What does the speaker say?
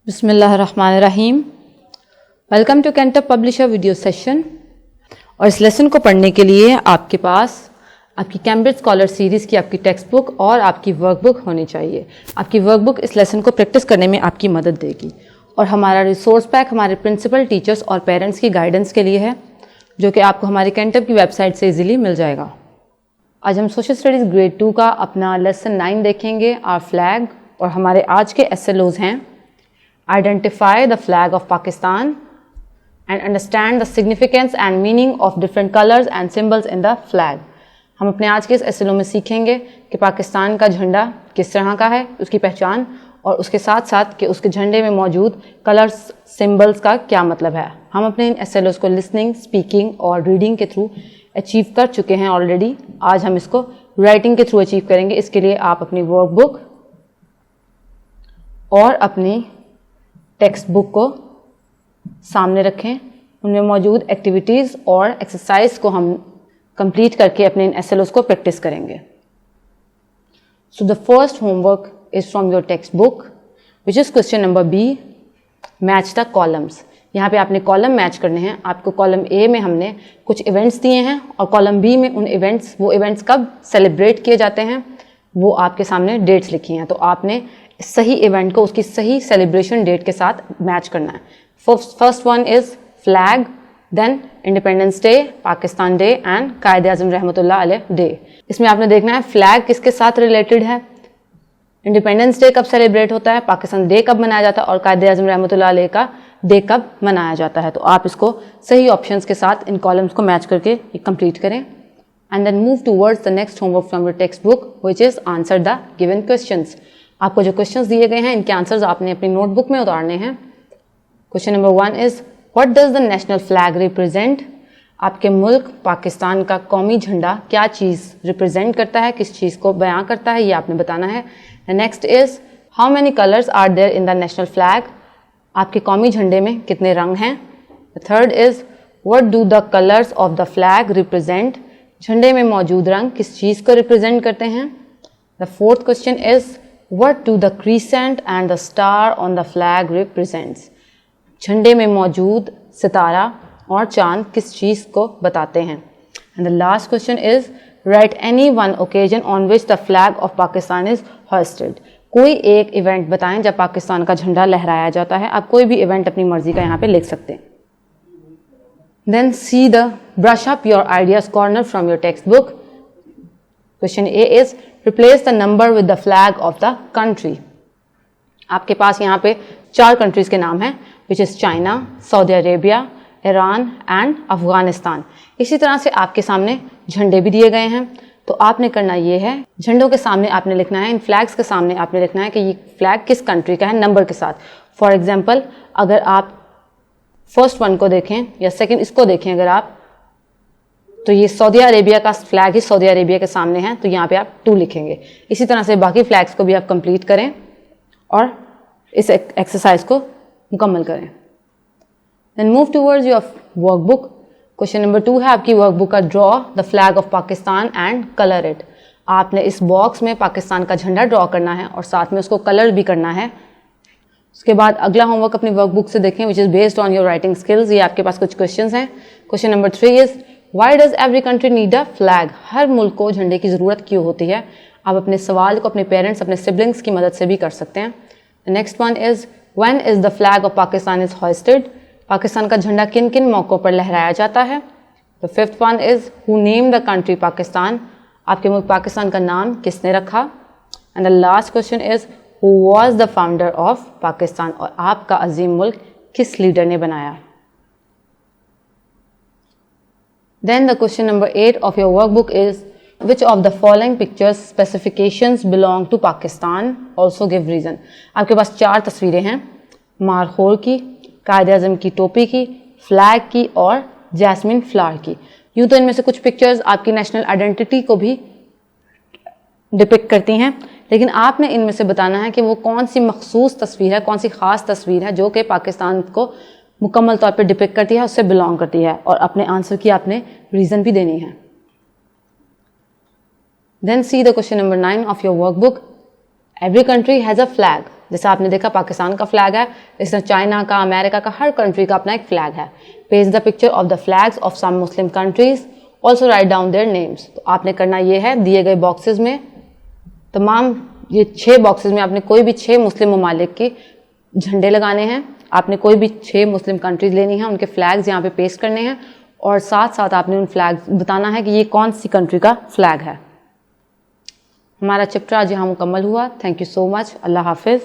बिस्मिल्लाहिर्रहमानिर्रहीम। Welcome to Cantab publisher video session. और इस लेसन को पढ़ने के लिए आपके पास आपकी कैम्ब्रिज स्कॉलर सीरीज़ की आपकी टेक्स्ट बुक और आपकी वर्कबुक होनी चाहिए। आपकी वर्कबुक इस लेसन को प्रैक्टिस करने में आपकी मदद देगी। और हमारा रिसोर्स पैक हमारे प्रिंसिपल, टीचर्स और पेरेंट्स की गाइडेंस के लिए है, जो कि आपको हमारी कैंटब की वेबसाइट से इजीली मिल जाएगा। आज हम सोशल स्टडीज़ ग्रेड 2 का अपना लेसन 9 देखेंगे, आवर फ्लैग। और हमारे आज के एसएलओज हैं identify the flag of Pakistan and understand the significance and meaning of different colours and symbols in the flag. हम अपने आज के इस एसएलओ में सीखेंगे कि पाकिस्तान का झंडा किस तरह का है, उसकी पहचान, और उसके साथ साथ कि उसके झंडे में मौजूद कलर्स, सिम्बल्स का क्या मतलब है। हम अपने इन एसएलओज को लिसनिंग, स्पीकिंग और रीडिंग के थ्रू अचीव कर चुके हैं ऑलरेडी। आज हम इसको राइटिंग के थ्रू अचीव करेंगे। इसके लिए आप अपनी वर्कबुक और अपनी टेक्स्ट बुक को सामने रखें। उनमें मौजूद एक्टिविटीज़ और एक्सरसाइज को हम कंप्लीट करके अपने इन एसएलओज को प्रैक्टिस करेंगे। So the first homework is from your text book which is question number B, match the columns. यहाँ पे आपने कॉलम मैच करने हैं। आपको कॉलम ए में हमने कुछ इवेंट्स दिए हैं और कॉलम बी में उन इवेंट्स, वो इवेंट्स कब सेलिब्रेट किए जाते हैं वो आपके सामने डेट्स लिखी हैं। तो आपने सही इवेंट को उसकी सही सेलिब्रेशन डेट के साथ मैच करना है। First one is flag, then independence day, Pakistan day and Quaid-e Azam रहमतुल्लाह अलैह डे। इसमें आपने देखना है फ्लैग किसके साथ रिलेटेड है, इंडिपेंडेंस डे कब सेलिब्रेट होता है, पाकिस्तान डे कब मनाया जाता है और कायदे आज़म रहमतुल्लाह अलैह का डे कब मनाया जाता है। तो आप इसको सही ऑप्शंस के साथ इन कॉलम्स को मैच करके कंप्लीट करें। And then move towards the next homework from your text book which is answer the given questions. आपको जो क्वेश्चंस दिए गए हैं इनके आंसर्स आपने अपनी नोटबुक में उतारने हैं। Question number 1 is what does the national flag represent. आपके मुल्क पाकिस्तान का कौमी झंडा क्या चीज़ रिप्रेजेंट करता है, किस चीज़ को बयां करता है, ये आपने बताना है। Next is how many colours are there in the national flag. आपके कौमी झंडे में कितने रंग हैं। Third is what do the colours of the flag represent. झंडे में मौजूद रंग किस चीज़ को रिप्रेजेंट करते हैं। The fourth question is What do the crescent and the star on the flag represents? झंडे में मौजूद सितारा और चांद किस चीज़ को बताते हैं। And the last question is write any one occasion on which the flag of Pakistan is hoisted. कोई एक इवेंट बताएं जब पाकिस्तान का झंडा लहराया जाता है। आप कोई भी इवेंट अपनी मर्जी का यहाँ पे लिख सकते हैं। Then see the brush up your ideas corner from your textbook. Question A is replace the number with the flag of the country. आपके पास यहाँ पे 4 कंट्रीज के नाम हैं which is China, Saudi Arabia, Iran and Afghanistan. इसी तरह से आपके सामने झंडे भी दिए गए हैं। तो आपने करना ये है, झंडों के सामने आपने लिखना है, इन फ्लैग्स के सामने आपने लिखना है कि ये फ्लैग किस कंट्री का है नंबर के साथ। फॉर एग्जाम्पल अगर आप फर्स्ट वन को देखें या सेकेंड इसको देखें अगर आप, तो ये सऊदी अरेबिया का फ्लैग ही सऊदी अरेबिया के सामने है, तो यहाँ पे आप 2 लिखेंगे। इसी तरह से बाकी फ्लैग्स को भी आप कंप्लीट करें और इस एक्सरसाइज को मुकम्मल करें। Then move towards your workbook. Question number 2 है आपकी वर्कबुक का, draw the flag of Pakistan and colour it. आपने इस बॉक्स में पाकिस्तान का झंडा ड्रॉ करना है और साथ में उसको कलर भी करना है। उसके बाद अगला होमवर्क अपनी वर्कबुक से देखें which is based on your writing skills. ये आपके पास कुछ क्वेश्चंस हैं। Question number 3 is why does every country need a flag. हर मुल्क को झंडे की ज़रूरत क्यों होती है। आप अपने सवाल को अपने पेरेंट्स, अपने सिबलिंग्स की मदद से भी कर सकते हैं। Next one is when is the flag of Pakistan is hoisted. Pakistan का झंडा किन किन मौक़ों पर लहराया जाता है। The fifth one is who name the country Pakistan. आपके मुल्क पाकिस्तान का नाम किसने रखा। And the last question is who was the founder of Pakistan. और आपका अजीम मुल्क किस लीडर ने बनाया। Then the question number 8 of your workbook is which of the following pictures specifications belong to Pakistan, also give reason. आपके पास 4 तस्वीरें हैं, मारखोल की, कायदे आज़म की टोपी की, फ्लैग की और जैस्मिन फ्लावर की। यूँ तो इनमें से कुछ पिक्चर्स आपकी नेशनल आइडेंटिटी को भी डिपिक्ट करती हैं, लेकिन आपने इनमें से बताना है कि वो कौन सी मखसूस तस्वीर है, कौन सी ख़ास तस्वीर है जो कि पाकिस्तान को मुकम्मल तौर पे डिपिक्ट करती है, उससे बिलोंग करती है। और अपने आंसर की आपने रीज़न भी देनी है। Then see the question number 9 of your workbook. Every country has a flag. जैसे आपने देखा पाकिस्तान का फ्लैग है, इस तरह चाइना का, अमेरिका का, हर कंट्री का अपना एक फ्लैग है। Paste the picture of the flags of some Muslim countries, also write down their names. तो आपने करना ये है, दिए गए बॉक्सेस में, तमाम ये 6 बॉक्सेस में आपने कोई भी 6 मुस्लिम ममालिक की झंडे लगाने हैं। आपने कोई भी 6 मुस्लिम कंट्रीज लेनी है, उनके फ्लैग्स यहाँ पे पेस्ट करने हैं और साथ साथ आपने उन फ्लैग्स बताना है कि ये कौन सी कंट्री का फ्लैग है। हमारा चैप्टर आज यहाँ मुकम्मल हुआ। Thank you so much. Allah हाफिज़।